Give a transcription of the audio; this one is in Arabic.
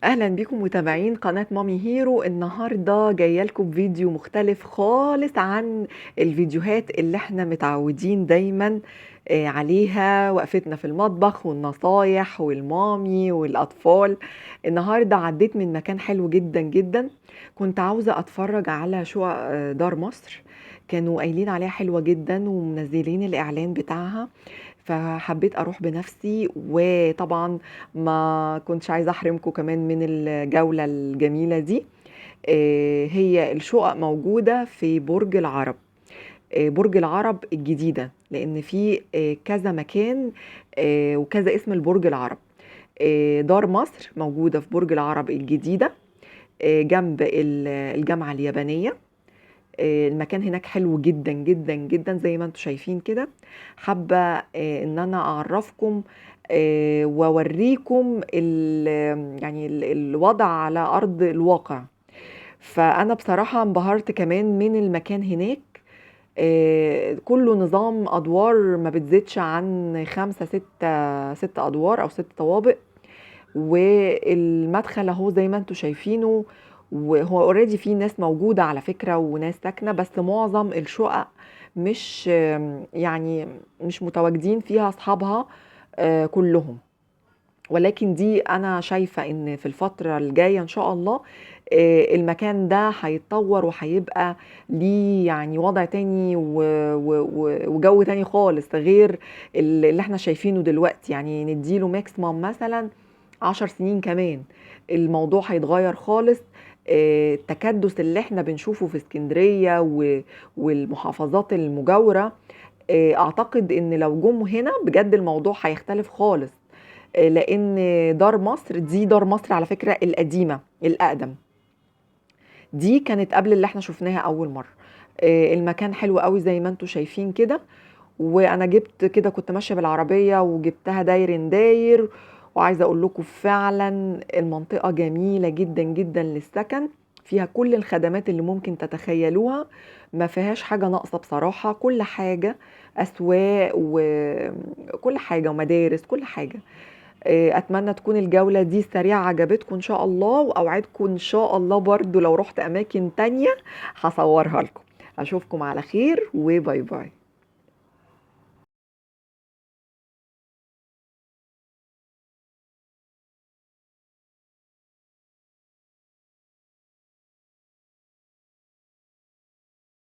اهلا بيكم متابعين قناة مامي هيرو. النهاردة جاية لكم فيديو مختلف خالص عن الفيديوهات اللي احنا متعودين دايما عليها، وقفتنا في المطبخ والنصايح والمامي والاطفال. النهاردة عديت من مكان حلو جدا جدا، كنت عاوزة اتفرج على شقق دار مصر. كانوا قايلين عليها حلوة جدا ومنزلين الاعلان بتاعها، فحبيت اروح بنفسي. وطبعا ما كنتش عايزة احرمكم كمان من الجولة الجميلة دي. هي الشقق موجودة في برج العرب، برج العرب الجديدة، لان في كذا مكان وكذا اسم البرج العرب. دار مصر موجودة في برج العرب الجديدة، جنب الجامعة اليابانية. المكان هناك حلو جدا جدا جدا زي ما انتم شايفين كده. حابة ان انا اعرفكم واوريكم يعني الوضع على ارض الواقع. فانا بصراحة انبهرت كمان من المكان هناك. كله نظام ادوار ما بتزيدش عن 5 6 ادوار او 6 طوابق. والمدخل اهو زي ما انتم شايفينه، وهو اوريدي في ناس موجودة على فكرة وناس ساكنة، بس معظم الشقق مش يعني مش متواجدين فيها اصحابها كلهم. ولكن دي انا شايفة ان في الفترة الجاية ان شاء الله المكان ده هيتطور وهيبقى ليه يعني وضع تاني وجو تاني خالص غير اللي احنا شايفينه دلوقتي. يعني نديله ماكسيموم مثلا 10 سنين كمان، الموضوع هيتغير خالص. التكدس اللي احنا بنشوفه في اسكندرية والمحافظات المجاورة، اعتقد ان لو جم هنا بجد الموضوع هيختلف خالص. لان دار مصر دي دار مصر على فكرة القديمة الأقدم، دي كانت قبل اللي احنا شفناها أول مرة. المكان حلو قوي زي ما انتم شايفين كده. وانا جبت كده، كنت ماشية بالعربية وجبتها داير داير. وعايزة اقول لكم فعلا المنطقة جميلة جدا جدا للسكن، فيها كل الخدمات اللي ممكن تتخيلوها، ما فيهاش حاجة ناقصة بصراحة. كل حاجة، أسواق وكل حاجة ومدارس، كل حاجة. اتمنى تكون الجولة دي سريعة عجبتكم ان شاء الله، واوعدكم ان شاء الله برضو لو رحت اماكن تانية هصورها لكم. اشوفكم على خير وباي باي.